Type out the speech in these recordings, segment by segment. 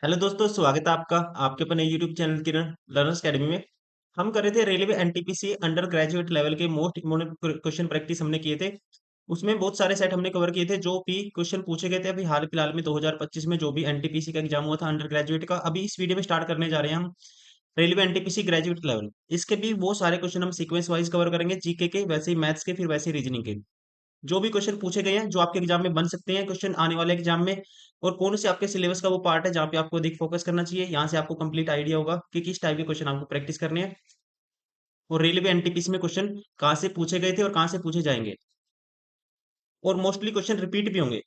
Hello दोस्तों, स्वागत है आपका आपके अपने यूट्यूब चैनल किरण लर्नर्स अकेडमी में। हम कर रहे थे railway NTPC under graduate level के मोस्ट इम्पोर्टेंट क्वेश्चन प्रैक्टिस हमने किए थे। उसमें बहुत सारे सेट हमने कवर किए थे जो भी क्वेश्चन पूछे गए थे अभी हाल फिलहाल में 2025 में जो भी एनटीपीसी का एग्जाम हुआ था अंडर ग्रेजुएट का। अभी इस वीडियो में स्टार्ट करने जा रहे हैं हम रेलवे एनटीपीसी ग्रेजुएट लेवल। इसके भी वो सारे क्वेश्चन हम सीक्वेंस वाइज कवर करेंगे, जीके के वैसे ही मैथ्स के फिर वैसे ही रीजनिंग के। जो भी क्वेश्चन पूछे गए हैं जो आपके एग्जाम में बन सकते हैं क्वेश्चन आने वाले एग्जाम में, और कौन से आपके सिलेबस का वो पार्ट है जहाँ पे आपको अधिक फोकस करना चाहिए, यहाँ से आपको कंप्लीट आइडिया होगा कि किस टाइप के क्वेश्चन आपको प्रैक्टिस करने हैं और रेलवे एनटीपीसी में क्वेश्चन कहाँ से पूछे गए थे और कहाँ से पूछे जाएंगे, और मोस्टली क्वेश्चन रिपीट भी होंगे।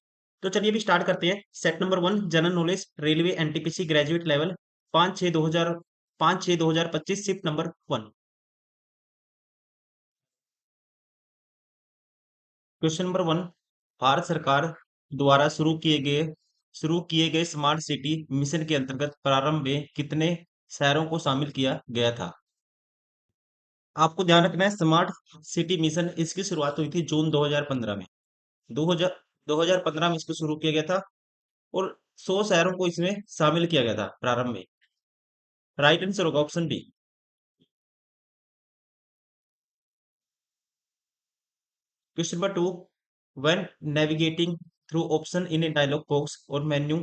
तो चलिए अभी स्टार्ट करते हैं। Set number 1, general knowledge railway NTPC graduate level 5/6/2025, shift number 1। Question number 1, Bharat सरकार द्वारा शुरू किए गए स्मार्ट सिटी मिशन के अंतर्गत प्रारंभ में कितने शहरों को शामिल किया गया था? आपको ध्यान रखना है, स्मार्ट सिटी मिशन इसकी शुरुआत हुई थी जून 2015 में। 2000 2015 में इसको शुरू किया गया था और 100 शहरों को इसमें शामिल किया गया था प्रारंभ में। राइट आंसर होगा option B. Question number 2, when navigating through option in a dialog box और menu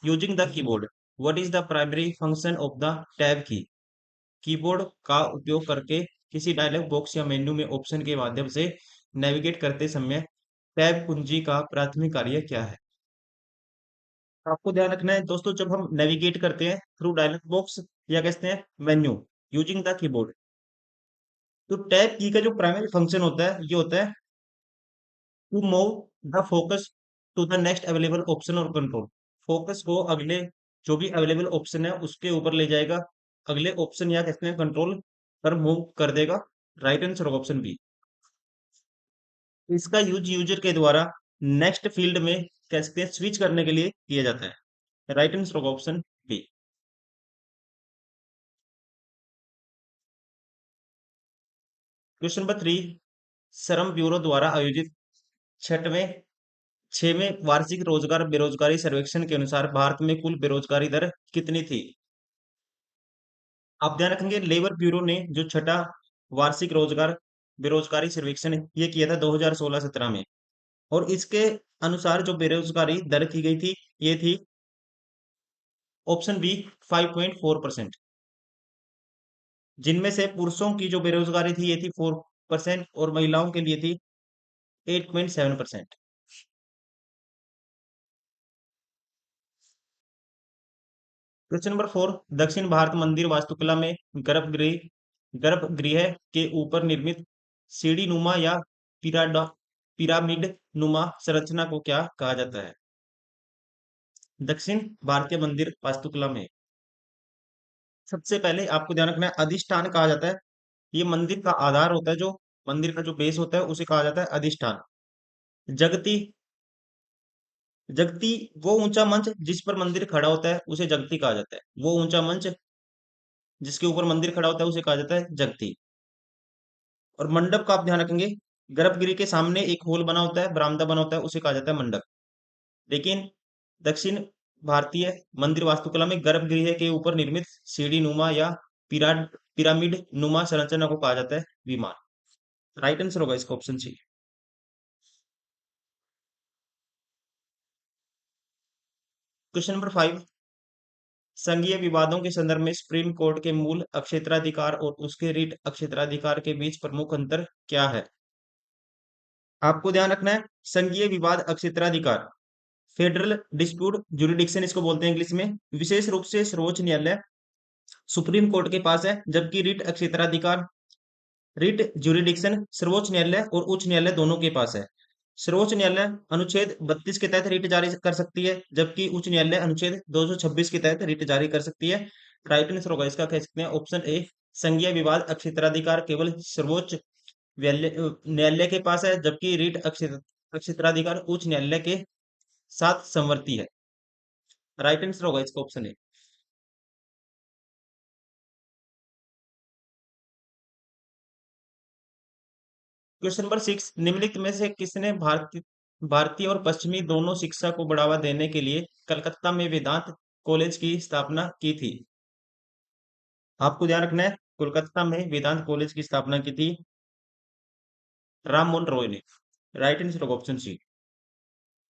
using the keyboard, what is the primary function of the tab key? Keyboard का उपयोग करके किसी डायलॉग बॉक्स या मेन्यू में option के माध्यम से नेविगेट करते समय टैब कुंजी का प्राथमिक कार्य क्या है? आपको ध्यान रखना है दोस्तों, जब हम नेविगेट करते हैं थ्रू डायलॉग बॉक्स या कहते हैं मेन्यू यूजिंग द कीबोर्ड, तो टैब की का जो प्राइमरी फंक्शन होता है ये होता है to move the focus to the next available option और कंट्रोल। फोकस को अगले जो भी अवेलेबल ऑप्शन है उसके ऊपर ले जाएगा, अगले ऑप्शन या कहते हैं कंट्रोल पर मूव कर देगा। राइट आंसर होगा ऑप्शन बी। इसका यूज यूजर के द्वारा नेक्स्ट फील्ड में कह सकते हैं स्विच करने के लिए किया जाता है। राइट आंसर होगा ऑप्शन बी। क्वेश्चन नंबर 3, श्रम ब्यूरो द्वारा आयोजित छठवें छठवें वार्षिक रोजगार बेरोजगारी सर्वेक्षण के अनुसार भारत में कुल बेरोजगारी दर कितनी थी? आप ध्यान रखेंगे, लेबर ब्यूरो ने जो छठा वार्षिक रोजगार बेरोजगारी सर्वेक्षण ये किया था 2016-17 में, और इसके अनुसार जो बेरोजगारी दर की गई थी ये थी ऑप्शन बी 5.4%, जिनमें से पुरुषों की जो बेरोजगारी थी ये थी 4% और महिलाओं के लिए थी 8.7%। क्वेश्चन नंबर 4, दक्षिण भारत मंदिर वास्तुकला में गर्भगृह के ऊपर निर्मित सीढ़ी नुमा या पिराडा पिरामिड नुमा संरचना को क्या कहा जाता है? दक्षिण भारतीय मंदिर वास्तुकला में सबसे पहले आपको ध्यान रखना है अधिष्ठान कहा जाता है। ये मंदिर का आधार होता है, जो मंदिर का जो बेस होता है उसे कहा जाता है अधिष्ठान। जगती जगती वो ऊंचा मंच जिस पर मंदिर खड़ा होता है उसे जगती कहा जाता है। वो ऊंचा मंच जिसके ऊपर मंदिर खड़ा होता है उसे कहा जाता है जगती। और मंडप का आप ध्यान रखेंगे, गर्भगृह के सामने एक होल बना होता है, बरामदा बना होता है, उसे कहा जाता है मंडप। लेकिन दक्षिण भारतीय मंदिर वास्तुकला में गर्भगृह के ऊपर निर्मित सीढ़ी नुमा या पिरामिड नुमा संरचना को कहा जाता है विमान। राइट आंसर होगा इसका ऑप्शन सी। क्वेश्चन नंबर 5, संघीय विवादों के संदर्भ में सुप्रीम कोर्ट के मूल अक्षेत्राधिकार और उसके रीट अक्षेत्राधिकार के बीच प्रमुख अंतर क्या है? आपको ध्यान रखना है, संघीय विवाद अक्षेत्राधिकार फेडरल डिस्प्यूट जुरिडिक्शन इसको बोलते हैं इंग्लिश में, विशेष रूप से सर्वोच्च न्यायालय सुप्रीम कोर्ट के पास है, जबकि रिट क्षेत्राधिकार रिट जुरिडिक्शन सर्वोच्च न्यायालय और उच्च न्यायालय दोनों के पास है। सर्वोच्च न्यायालय अनुच्छेद 32 के तहत रिट जारी कर सकती है, जबकि उच्च न्यायालय अनुच्छेद 226 के तहत रिट जारी कर सकती है। राइट आंसर होगा इसका कह सकते हैं ऑप्शन ए, संघीय विवाद क्षेत्राधिकार केवल सर्वोच्च न्यायालय के पास है, जबकि रिट क्षेत्राधिकार उच्च न्यायालय के साथ संवर्ती है। राइट आंसर होगा इसका ऑप्शन ए। क्वेश्चन नंबर 6, निम्नलिखित में से किसने भारतीय भारतीय और पश्चिमी दोनों शिक्षा को बढ़ावा देने के लिए कलकत्ता में वेदांत कॉलेज की स्थापना की थी? आपको ध्यान रखना है, कोलकाता में वेदांत कॉलेज की स्थापना की थी राम मोहन रॉय ने। राइट आंसर होगा ऑप्शन सी।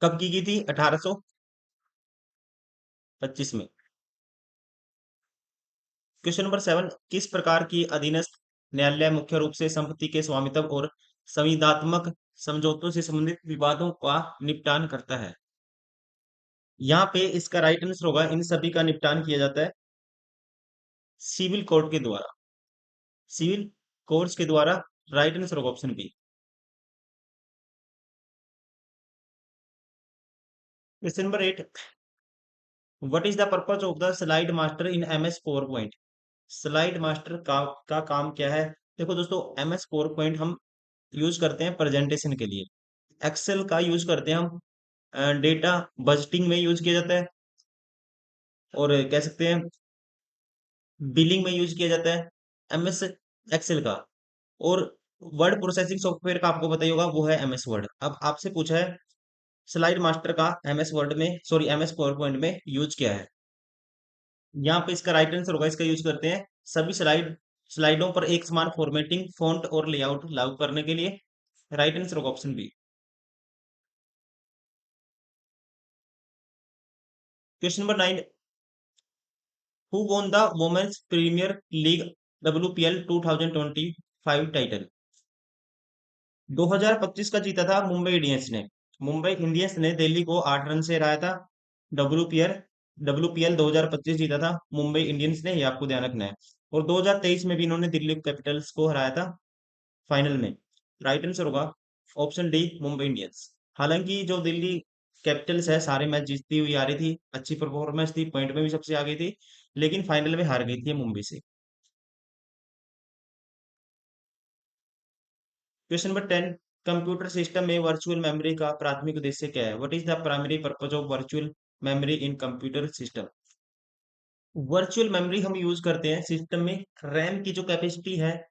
कब की थी? 1825 में। क्वेश्चन नंबर 7, किस प्रकार की अधीनस्थ न्यायालय मुख्य रूप से संपत्ति के स्वामित्व और संविदात्मक समझौतों से संबंधित विवादों का निपटान करता है? यहाँ पे इसका राइट आंसर होगा, इन सभी का निपटान किया जाता है सिविल कोर्ट के द्वारा। सिविल कोर्ट्स के द्वारा। राइट आंसर होगा option B. Question number 8, what is the purpose of the slide master in MS PowerPoint? Slide master का काम क्या है? देखो दोस्तों, एमएस पावर पॉइंट हम यूज करते हैं प्रेजेंटेशन के लिए। एक्सेल का यूज करते हैं हम डेटा बजटिंग में यूज किया जाता है, और कह सकते हैं बिलिंग में यूज किया जाता है एमएस एक्सेल का। और वर्ड प्रोसेसिंग सॉफ्टवेयर का आपको पता ही होगा, वो है एमएस वर्ड। अब आपसे पूछा है स्लाइड मास्टर का एमएस वर्ड में, सॉरी एमएस पावर पॉइंट में यूज क्या है? यहाँ पे इसका राइट आंसर होगा, इसका यूज करते हैं सभी स्लाइडों पर एक समान फॉर्मेटिंग, फॉन्ट और लेआउट लागू करने के लिए। राइट आंसर होगा option B. Question number 9, who won the women's premier league WPL 2025 title? 2025 का जीता था मुंबई इंडियंस ने। मुंबई इंडियंस ने दिल्ली को 8 रन से हराया था। WPL WPL 2025 जीता था मुंबई इंडियंस ने, ये आपको ध्यान रखना है। और 2023 में भी इन्होंने दिल्ली कैपिटल्स को हराया था फाइनल में। राइट आंसर होगा ऑप्शन डी, मुंबई इंडियंस। हालांकि जो दिल्ली कैपिटल्स है सारे मैच जीतती हुई आ रही थी, अच्छी परफॉर्मेंस थी, पॉइंट में भी सबसे आगे थी, लेकिन फाइनल में हार गई थी मुंबई से। क्वेश्चन नंबर 10, कंप्यूटर सिस्टम में वर्चुअल मेमोरी का प्राथमिक उद्देश्य क्या है? What is the primary purpose of virtual memory in computer system? Virtual memory हम यूज करते हैं सिस्टम में रैम की जो कैपेसिटी है,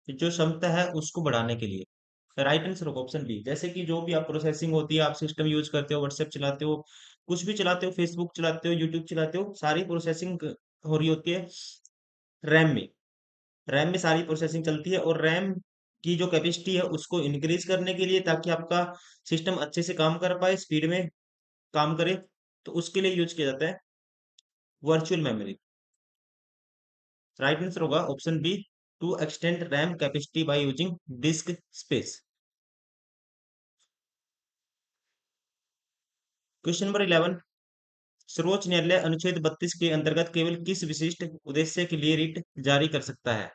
जो क्षमता है, उसको बढ़ाने के लिए। राइट आंसर होगा ऑप्शन बी। जैसे कि जो भी आप प्रोसेसिंग होती है, आप सिस्टम यूज करते हो, व्हाट्सएप चलाते हो, कुछ भी चलाते हो, फेसबुक चलाते हो, यूट्यूब चलाते हो, सारी प्रोसेसिंग हो रही होती है रैम में। रैम में सारी प्रोसेसिंग चलती है, और रैम की जो कैपेसिटी है उसको इंक्रीज करने के लिए, ताकि आपका सिस्टम अच्छे से काम कर पाए, स्पीड में काम करे, तो उसके लिए यूज किया जाता है वर्चुअल मेमोरी। राइट आंसर होगा option B, to extend RAM capacity by using disk space. Question number 11, सर्वोच्च न्यायालय अनुच्छेद 32 के अंतर्गत केवल किस विशिष्ट उद्देश्य के लिए रिट जारी कर सकता है?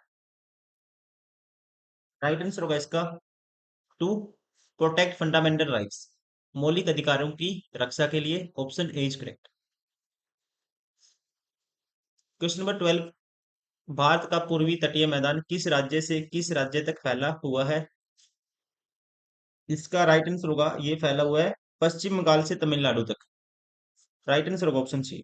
राइट आंसर होगा इसका टू प्रोटेक्ट फंडामेंटल राइट्स, मौलिक अधिकारों की रक्षा के लिए। Option A is correct. Question number 12, Bharat का पूर्वी तटीय मैदान किस राज्य से किस राज्य तक फैला हुआ है? इसका राइट आंसर होगा, ये फैला हुआ है पश्चिम बंगाल से तमिलनाडु तक। राइट आंसर होगा ऑप्शन सी।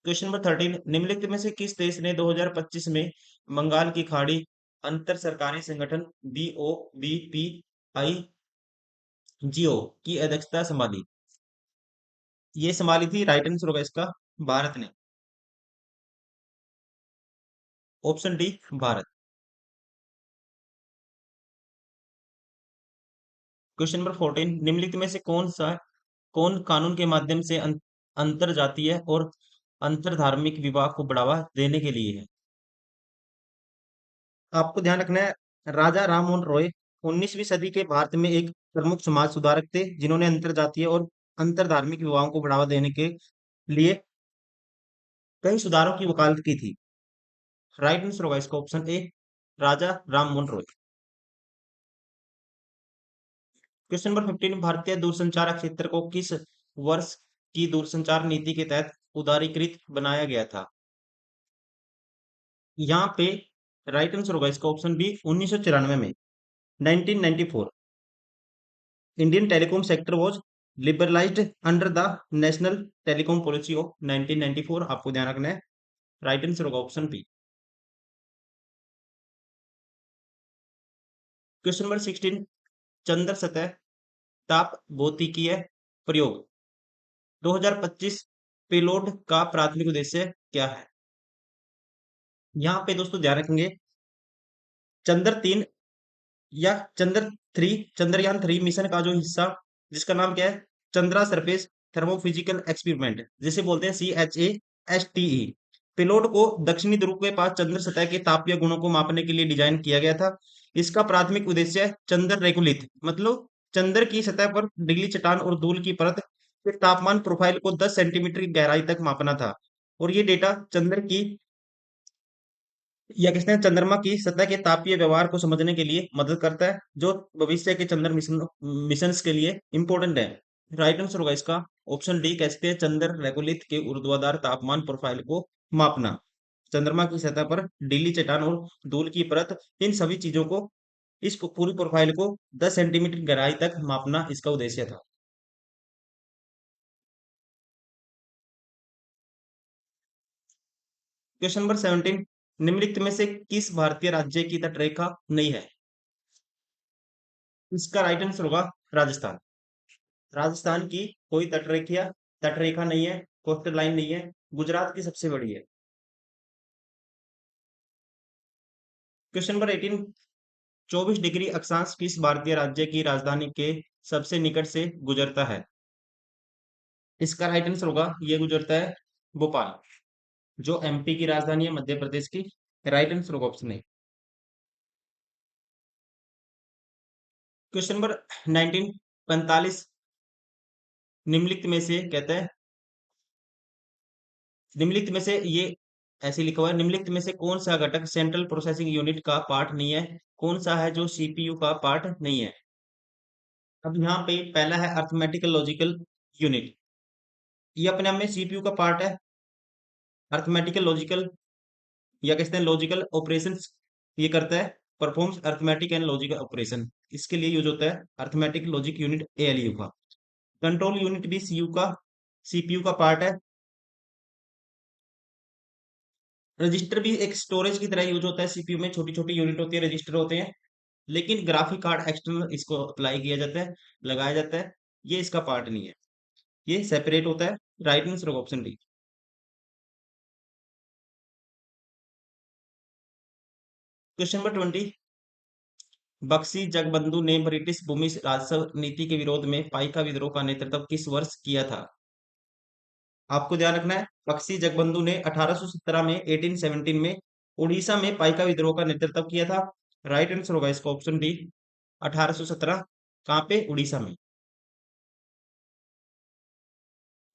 क्वेश्चन नंबर 13, निम्नलिखित में से किस देश ने 2025 में बंगाल की खाड़ी अंतर सरकारी संगठन BOBPIGO की अध्यक्षता संभाली? ये संभाली थी, राइट आंसर होगा इसका भारत ने। Option D, Bharat. Question number 14, निम्नलिखित में से कौन कानून के माध्यम से अंतर जातीय और अंतर धार्मिक विवाह को बढ़ावा देने के लिए है? आपको ध्यान रखना है, राजा राममोहन रॉय 19वीं सदी के भारत में एक प्रमुख समाज सुधारक थे, जिन्होंने अंतर जातीय और अंतर धार्मिक विवाहों को बढ़ावा देने के लिए कई सुधारों की वकालत की थी। राइट आंसर होगा इसका option A, Raja Rammohan Roy. Question number 15, भारतीय दूरसंचार क्षेत्र को किस वर्ष की दूरसंचार नीति के तहत उदारीकृत बनाया गया था? यहाँ पे राइट आंसर होगा इसका ऑप्शन बी, 1994 में, 1994। Indian telecom sector was liberalised under the national telecom policy of 1994। आपको ध्यान रखना है, राइट आंसर होगा ऑप्शन बी। क्वेश्चन नंबर 16, चंद्र सतह ताप भौतिकीय प्रयोग 2025 पेलोड का प्राथमिक उद्देश्य क्या है? यहाँ पे दोस्तों ध्यान रखेंगे, चंद्र 3 या चंद्र 3, चंद्रयान 3 मिशन का जो हिस्सा, जिसका नाम क्या है, चंद्रा सरफेस थर्मोफिजिकल एक्सपेरिमेंट, जिसे बोलते हैं CHASTE। पेलोड को दक्षिणी ध्रुव के पास चंद्र सतह के तापीय गुणों को मापने के लिए डिजाइन किया गया था। इसका प्राथमिक उद्देश्य है चंद्र रेगुलित, मतलब चंद्र की सतह पर नीली चट्टान और धूल की परत के तापमान प्रोफाइल को 10 सेंटीमीटर की गहराई तक मापना था। और ये डेटा चंद्र की, या कहते हैं चंद्रमा की सतह के तापीय व्यवहार को समझने के लिए मदद करता है, जो भविष्य के चंद्र मिशंस के लिए इंपॉर्टेंट है। राइट आंसर होगा इसका ऑप्शन डी, कहते हैं चंद्र रेगुलित के ऊर्ध्वाधर तापमान प्रोफाइल को मापना। चंद्रमा की सतह पर नीली चट्टान और धूल की परत, इन सभी चीजों को, पूरी प्रोफाइल को 10 सेंटीमीटर गहराई तक मापना इसका उद्देश्य था। क्वेश्चन नंबर 17, निम्नलिखित में से किस भारतीय राज्य की तटरेखा नहीं है? इसका राइट आंसर होगा राजस्थान। राजस्थान की कोई तटरेखा नहीं है, कोस्टल लाइन नहीं है। गुजरात की सबसे बड़ी है। क्वेश्चन नंबर 18, 24 डिग्री अक्षांश किस भारतीय राज्य की राजधानी के सबसे निकट से गुजरता है? इसका राइट आंसर होगा, ये गुजरता है भोपाल, जो MP की राजधानी है, मध्य प्रदेश की। राइट आंसर होगा ऑप्शन ए। क्वेश्चन नंबर 19, 45, निम्नलिखित में से कहता है, निम्नलिखित में से ये ऐसे लिखा हुआ है, निम्नलिखित में से कौन सा घटक सेंट्रल प्रोसेसिंग यूनिट का पार्ट नहीं है? कौन सा है जो CPU का पार्ट नहीं है? अब यहाँ पे पहला है अर्थमेटिकल लॉजिकल यूनिट। ये अपने आप में CPU का पार्ट है। अर्थमेटिकल लॉजिकल, या कहते हैं लॉजिकल ऑपरेशंस ये करता है, performs arithmetic and logical operation. इसके लिए यूज होता है अर्थमेटिक लॉजिक यूनिट, ALU का। कंट्रोल यूनिट भी CPU का पार्ट है। रजिस्टर भी एक स्टोरेज की तरह यूज होता है CPU में, छोटी छोटी यूनिट होती है, रजिस्टर होते हैं। लेकिन ग्राफिक कार्ड एक्सटर्नल इसको अप्लाई किया जाता है, लगाया जाता है। ये इसका पार्ट नहीं है, ये सेपरेट होता है। राइट आंसर होगा option D. Question number 20, Bakshi Jagabandhu ने ब्रिटिश भूमि राजस्व नीति के विरोध में पाइका विद्रोह का नेतृत्व किस वर्ष किया था? आपको ध्यान रखना है, बख्शी जगबंधु ने 1817 में, 1817 में उड़ीसा में पाइका विद्रोह का नेतृत्व किया था। राइट आंसर होगा इसका ऑप्शन डी, 1817। कहाँ पे? उड़ीसा में।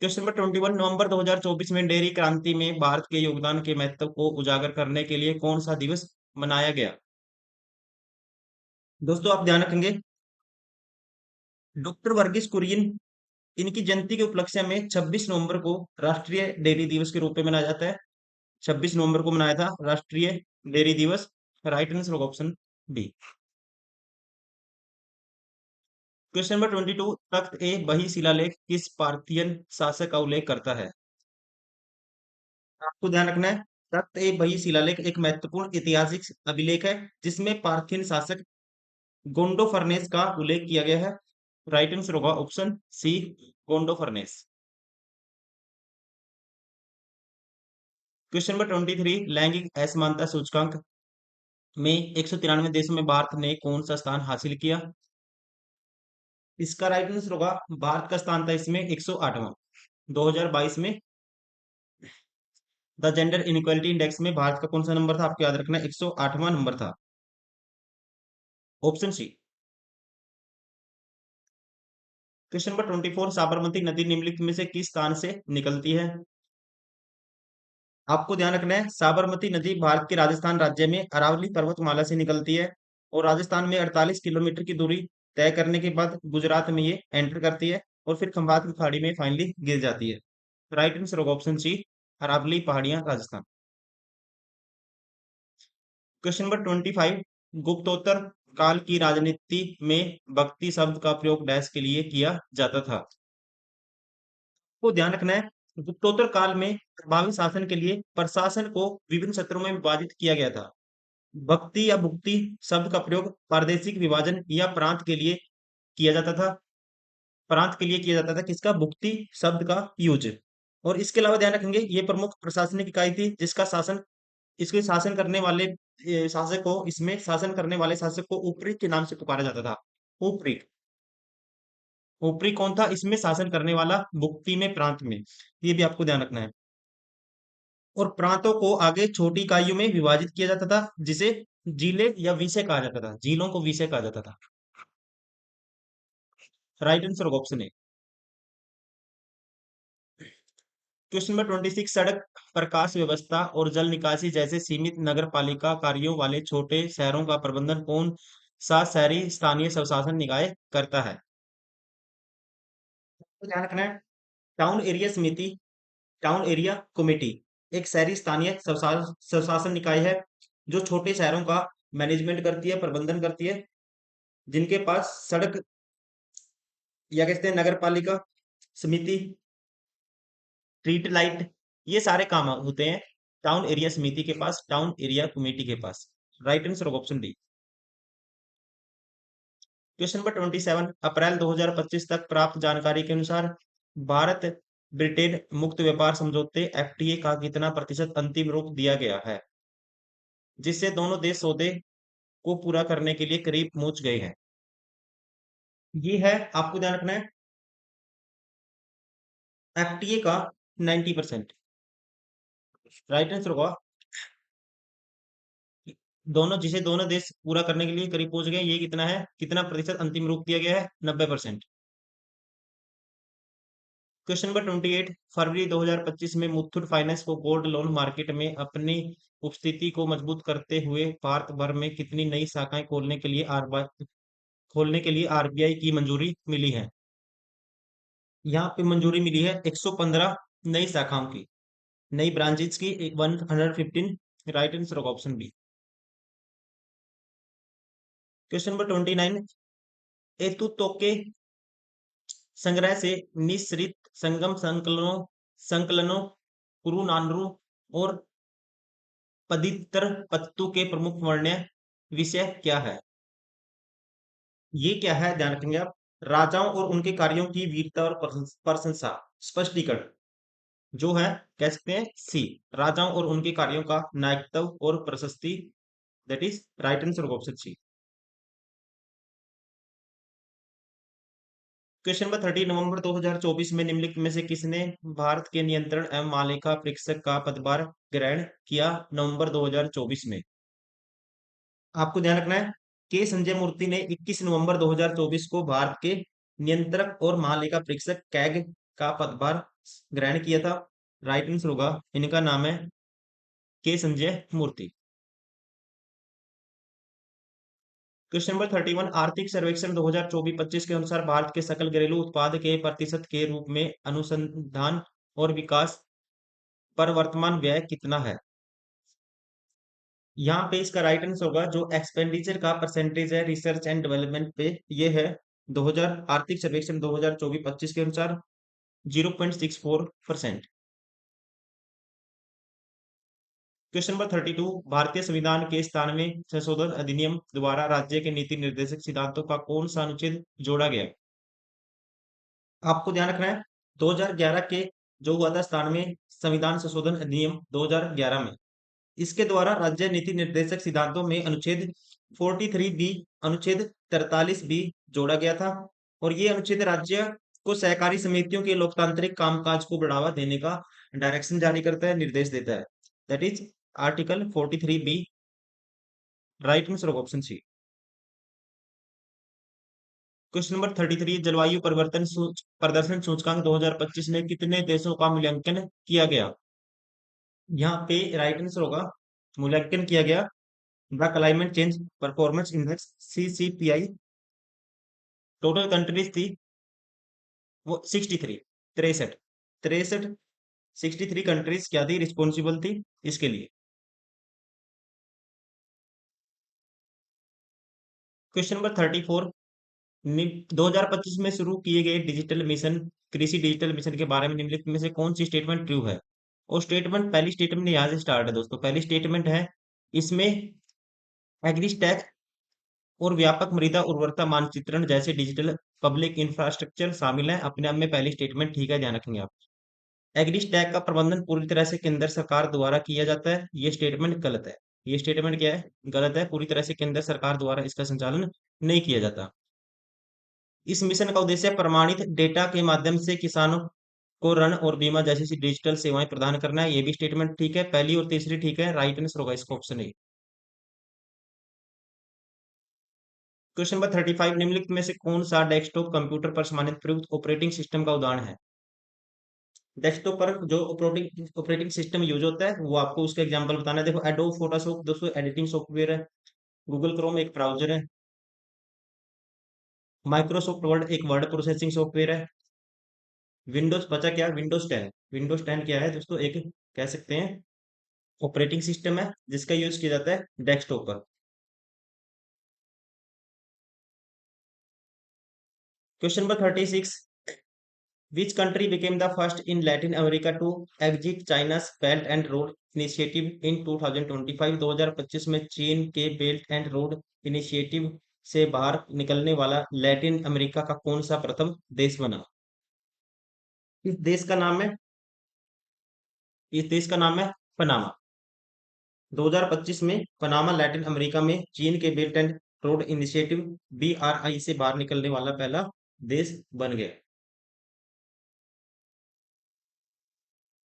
क्वेश्चन नंबर 21, नवंबर 2024 में डेयरी क्रांति में भारत के योगदान के महत्व को उजागर करने के लिए कौन सा दिवस मनाया गया? दोस्तों आप ध्यान रखेंगे, डॉक्टर वर्गीस कुरियन, इनकी जयंती के उपलक्ष्य में 26 नवंबर को राष्ट्रीय डेयरी दिवस के रूप में मनाया जाता है। 26 नवंबर को मनाया था राष्ट्रीय डेयरी दिवस। राइट आंसर होगा ऑप्शन बी। क्वेश्चन नंबर 22, तख्त ए बही शिलालेख किस पार्थियन शासक का उल्लेख करता है? आपको ध्यान रखना है, तख्त ए बही शिलालेख एक महत्वपूर्ण ऐतिहासिक अभिलेख है, जिसमें पार्थियन शासक गोंडो फर्नेस का उल्लेख किया गया है। राइट आंसर होगा ऑप्शन सी, गोंडो फर्नेस। क्वेश्चन नंबर 23, लैंगिक असमानता सूचकांक में 193 देशों में भारत ने कौन सा स्थान हासिल किया? इसका राइट आंसर होगा, भारत का स्थान था इसमें 108वां। 2022 में द जेंडर इनइक्वालिटी इंडेक्स में भारत का कौन सा नंबर था? आपको याद रखना है, 108वां नंबर था। Option C. Question number 24, Sabarmati नदी निम्नलिखित में से किस स्थान से निकलती है? आपको ध्यान रखना है, साबरमती नदी भारत के राजस्थान राज्य में अरावली पर्वतमाला से निकलती है, और राजस्थान में 48 किलोमीटर की दूरी तय करने के बाद गुजरात में ये एंटर करती है, और फिर खंभात की खाड़ी में फाइनली गिर जाती है। राइट आंसर होगा ऑप्शन सी, अरावली पहाड़ियां, राजस्थान। क्वेश्चन नंबर 25, गुप्तोत्तर काल की राजनीति में भक्ति शब्द का प्रयोग डैश के लिए किया जाता था? को ध्यान रखना है, गुप्तोत्तर काल में प्रभावी शासन के लिए प्रशासन को विभिन्न क्षेत्रों में विभाजित किया गया था। भक्ति या भुक्ति शब्द का प्रयोग प्रादेशिक विभाजन या प्रांत के लिए किया जाता था। प्रांत के लिए किया जाता था किसका, भुक्ति शब्द का यूज। और इसके अलावा ध्यान रखेंगे ये प्रमुख प्रशासनिक इकाई थी जिसका शासन, इसके शासन करने वाले शासक को, इसमें शासन करने वाले शासक को उपरी के नाम से पुकारा जाता था। उपरी, उपरी कौन था इसमें शासन करने वाला, भुक्ति में, प्रांत में, ये भी आपको ध्यान रखना है। और प्रांतों को आगे छोटी इकाइयों में विभाजित किया जाता था जिसे जिले या विषय कहा जाता था, जिलों को विषय कहा जाता था। Right answer option A. Question number 26, सड़क, प्रकाश व्यवस्था और जल निकासी जैसे सीमित नगर पालिका कार्यों वाले छोटे शहरों का प्रबंधन कौन सा शहरी स्थानीय स्वशासन निकाय करता है? तो ध्यान रखना है, टाउन एरिया समिति, टाउन एरिया कमेटी एक शहरी स्थानीय स्वशासन निकाय है जो छोटे शहरों का मैनेजमेंट करती है, प्रबंधन करती है, जिनके पास सड़क या कहते हैं नगर पालिका समिति, स्ट्रीट लाइट, ये सारे काम होते हैं टाउन एरिया समिति के पास, टाउन एरिया कमेटी के पास। Right answer option D. Question number 27, April 2025 तक प्राप्त जानकारी के अनुसार भारत ब्रिटेन मुक्त व्यापार समझौते एफटीए का कितना प्रतिशत अंतिम रूप दिया गया है, जिससे दोनों देश सौदे को पूरा करने के लिए करीब पहुंच गए हैं? ये है, आपको ध्यान रखना है, एफटीए का 90%। राइट आंसर होगा दोनों, जिसे दोनों देश पूरा करने के लिए करीब पहुंच गए, ये कितना है, कितना प्रतिशत अंतिम रूप दिया गया है, 90%। क्वेश्चन नंबर 28, फरवरी 2025 में मुथूट फाइनेंस को गोल्ड लोन मार्केट में अपनी उपस्थिति को मजबूत करते हुए भारत भर में कितनी नई शाखाएं खोलने के लिए आरबीआई की मंजूरी मिली है? यहाँ पे मंजूरी मिली है 115 नई शाखाओं की, नई ब्रांचेज की, 115। Right answer option B. Question number 29, एतु तोके संग्रह से निःसृत संगम संकलनों कुरुनानरू और पदित्र पत्तू के प्रमुख वर्ण्य विषय क्या है? ये क्या है, ध्यान रखेंगे आप, राजाओं और उनके कार्यों की वीरता और प्रशंसा, स्पष्टीकरण, जो है कह सकते हैं सी, राजाओं और उनके कार्यों का नायकत्व और प्रशस्ति, that is right answer option C. Question number 30, नवंबर 2024 में निम्नलिखित में से किसने भारत के नियंत्रण एवं महालेखा परीक्षक का पदभार ग्रहण किया नवंबर 2024 में? आपको ध्यान रखना है, के संजय मूर्ति ने 21 नवंबर 2024 को भारत के नियंत्रक और महालेखा परीक्षक कैग का पदभार ग्रहण किया था। राइट आंसर होगा, इनका नाम है के संजय मूर्ति। क्वेश्चन नंबर 31, आर्थिक सर्वेक्षण 2024-25 के अनुसार भारत के सकल घरेलू उत्पाद के प्रतिशत के रूप में अनुसंधान और विकास पर वर्तमान व्यय कितना है? यहाँ पे इसका राइट आंसर होगा, जो एक्सपेंडिचर का परसेंटेज है रिसर्च एंड डेवलपमेंट पे, ये है 2000 आर्थिक सर्वेक्षण 2024-25 के अनुसार 0.64%। क्वेश्चन नंबर 32, भारतीय संविधान के स्थान में संशोधन अधिनियम द्वारा राज्य के नीति निर्देशक सिद्धांतों का कौन सा अनुच्छेद जोड़ा गया? आपको ध्यान रखना है, 2011 के जो हुआ था स्थान में संविधान संशोधन अधिनियम 2011 में, इसके द्वारा राज्य नीति निर्देशक सिद्धांतों में अनुच्छेद 43 बी, अनुच्छेद 43 बी जोड़ा गया था। और ये अनुच्छेद राज्य को सहकारी समितियों के लोकतांत्रिक कामकाज को बढ़ावा देने का डायरेक्शन जारी करता है, निर्देश देता है, that is article 43 B. Right answer option C. Question number 33, जलवायु परिवर्तन प्रदर्शन सूचकांक 2025 में कितने देशों का मूल्यांकन किया गया? यहाँ पे राइट आंसर होगा, मूल्यांकन किया गया the climate change performance index, CCPI। Total countries थी वो 63, 63, 63, 63 कंट्रीज क्या थी, रिस्पॉन्सिबल थी इसके लिए। क्वेश्चन नंबर 34, 2025 में शुरू किए गए डिजिटल मिशन, कृषि डिजिटल मिशन के बारे में निम्नलिखित में से कौन सी स्टेटमेंट ट्रू है? और स्टेटमेंट, पहली स्टेटमेंट यहाँ से स्टार्ट है दोस्तों, पहली स्टेटमेंट है इसमें एग्रीस्टैक और व्यापक मृदा उर्वरता मानचित्रण जैसे डिजिटल पब्लिक इंफ्रास्ट्रक्चर शामिल है। अपने आप में पहली स्टेटमेंट ठीक है, ध्यान रखेंगे आप। एग्रीस्टैक का प्रबंधन पूरी तरह से केंद्र सरकार द्वारा किया जाता है, ये स्टेटमेंट गलत है। ये स्टेटमेंट क्या है? गलत है, पूरी तरह से केंद्र सरकार द्वारा इसका संचालन नहीं किया जाता। इस मिशन का उद्देश्य प्रमाणित डेटा के माध्यम से किसानों को ऋण और बीमा जैसी डिजिटल सेवाएं प्रदान करना है, ये भी स्टेटमेंट ठीक है। पहली और तीसरी ठीक है, राइट आंसर होगा इसका ऑप्शन ए। क्वेश्चन नंबर 35, निम्नलिखित में से कौन सा डेस्कटॉप कंप्यूटर पर सामान्य प्रयुक्त ऑपरेटिंग सिस्टम का उदाहरण है? डेस्कटॉप पर जो ऑपरेटिंग ऑपरेटिंग सिस्टम यूज होता है वो आपको उसका एग्जांपल बताना है। देखो, एडोब फोटोशॉप दोस्तों एडिटिंग सॉफ्टवेयर है। गूगल क्रोम एक ब्राउजर है। माइक्रोसॉफ्ट वर्ड एक वर्ड प्रोसेसिंग सॉफ्टवेयर है। विंडोज बचा क्या? विंडोज 10। विंडोज 10 क्या है दोस्तों? एक कह सकते हैं ऑपरेटिंग सिस्टम है जिसका यूज किया जाता है डेस्कटॉप पर। Question number 36, Which country became the first in Latin America to exit China's Belt and Road Initiative in 2025? 2025 में चीन के बेल्ट एंड रोड इनिशिएटिव से बाहर निकलने वाला लैटिन अमेरिका का कौन सा प्रथम देश बना? इस देश का नाम है इस देश का नाम है पनामा। 2025 में पनामा लैटिन अमेरिका में चीन के belt and road initiative BRI से बाहर निकलने वाला पहला देश बन गया।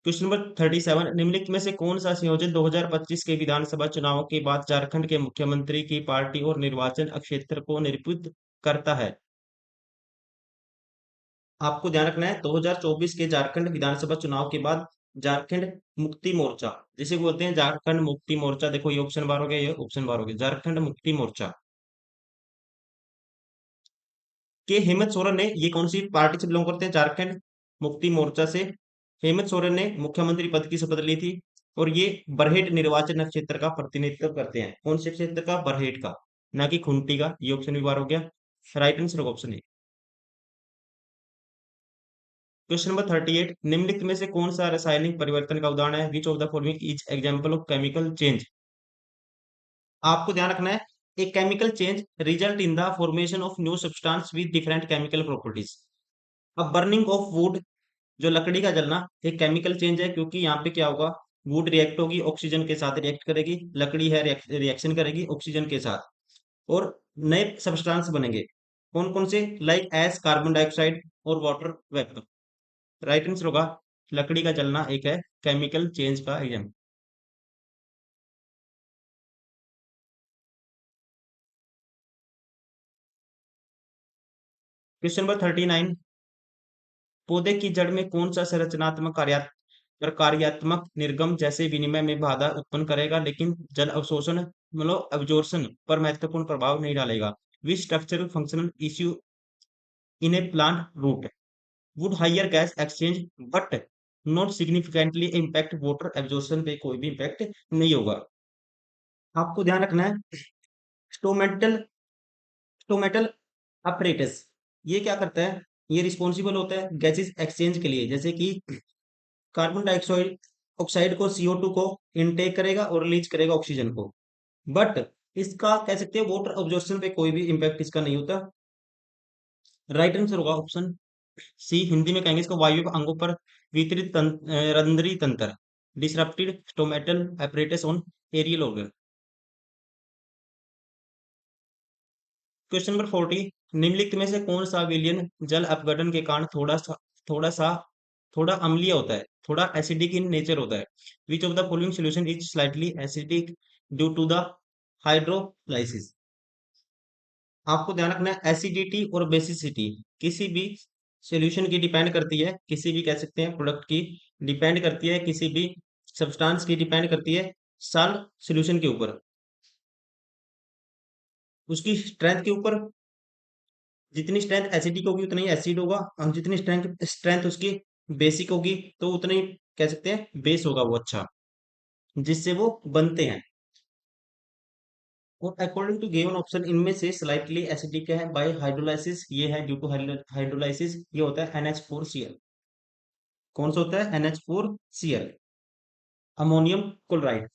क्वेश्चन नंबर 37, निम्नलिखित में से कौन सा संयोजन 2025 के विधानसभा चुनावों के बाद झारखंड के मुख्यमंत्री की पार्टी और निर्वाचन क्षेत्र को निरूपित करता है? आपको ध्यान रखना है, 2024 के झारखंड विधानसभा चुनाव के बाद झारखंड मुक्ति मोर्चा, जिसे बोलते हैं झारखंड मुक्ति मोर्चा, देखो ये ऑप्शन बार हो गया, ये ऑप्शन बार हो गया, झारखंड मुक्ति मोर्चा के हेमंत सोरेन ने, ये कौन सी पार्टी से बिलोंग करते हैं? झारखंड मुक्ति मोर्चा से हेमंत सोरेन ने मुख्यमंत्री पद की शपथ ली थी। और ये बरहेट निर्वाचन क्षेत्र का प्रतिनिधित्व करते हैं। कौन से क्षेत्र का? बरहेट का, ना कि खुंटी का। ये ऑप्शन भी बार हो गया, राइट आंसर होगा ऑप्शन ए। क्वेश्चन नंबर 38, निम्नलिखित में से कौन सा रासायनिक परिवर्तन का उदाहरण है? Which of the following is example of chemical change? आपको ध्यान रखना है, एक chemical change result in the formation of new substance with different chemical properties. अब बर्निंग ऑफ वुड, जो लकड़ी का जलना, एक केमिकल चेंज है, क्योंकि यहाँ पे क्या होगा? वुड रिएक्ट होगी, ऑक्सीजन के साथ रिएक्ट करेगी, लकड़ी है रिएक्शन करेगी ऑक्सीजन के साथ, और नए सब्सटेंस बनेंगे। कौन कौन से? लाइक एस, कार्बन डाइऑक्साइड और वाटर वेपर। राइट आंसर होगा, लकड़ी का जलना एक है केमिकल चेंज का एग्जाम्पल। क्वेश्चन नंबर 39, पौधे की जड़ में कौन सा संरचनात्मक कार्यात्मक निर्गम जैसे विनिमय में बाधा उत्पन्न करेगा लेकिन जल अवशोषण मतलब अब्जॉर्प्शन पर महत्वपूर्ण प्रभाव नहीं डालेगा? Which structural functional issue in a plant root would higher gas exchange but not significantly impact water absorption पे कोई भी इम्पैक्ट नहीं होगा। आपको ध्यान रखना है, स्टोमेटल स्टोमेटल अपरेटस, ये क्या करता है? ये रिस्पॉन्सिबल होता है गैसेस एक्सचेंज के लिए, जैसे कि कार्बन डाइऑक्साइड ऑक्साइड को CO2 को इनटेक करेगा और रिलीज करेगा ऑक्सीजन को। बट इसका कह सकते हैं वाटर ऑब्जॉर्प्शन पे कोई भी इंपैक्ट इसका नहीं होता। राइट आंसर होगा ऑप्शन सी। हिंदी में कहेंगे इसको वायु अंगों पर वितरित रंध्री तंत्र, disrupted stomatal apparatus on aerial organ। Question number 40, निम्नलिखित में से कौन सा विलयन जल अपघटन के कारण थोड़ा सा थोड़ा अम्लीय होता है, थोड़ा एसिडिक इन नेचर होता है? Which of the following solution is slightly acidic due to the hydrolysis? आपको ध्यान रखना है, एसिडिटी और बेसिसिटी किसी भी सॉल्यूशन की डिपेंड करती है, किसी भी कह सकते हैं प्रोडक्ट की डिपेंड करती है, किसी भी सब्सटेंस की डिपेंड करती है साल सॉल्यूशन के ऊपर, उसकी स्ट्रेंथ के ऊपर। जितनी स्ट्रेंथ एसिडिक होगी उतना ही एसिड होगा, और जितनी स्ट्रेंथ स्ट्रेंथ उसकी बेसिक होगी तो उतना ही कह सकते हैं बेस होगा वो, अच्छा, जिससे वो बनते हैं। और अकॉर्डिंग टू गिवन ऑप्शन, इनमें से स्लाइटली एसिडिक है बाय हाइड्रोलाइसिस, ये है ड्यू टू हाइड्रोलाइसिस, ये होता है NH4Cl। कौन सा होता है? NH4Cl, ammonium chloride.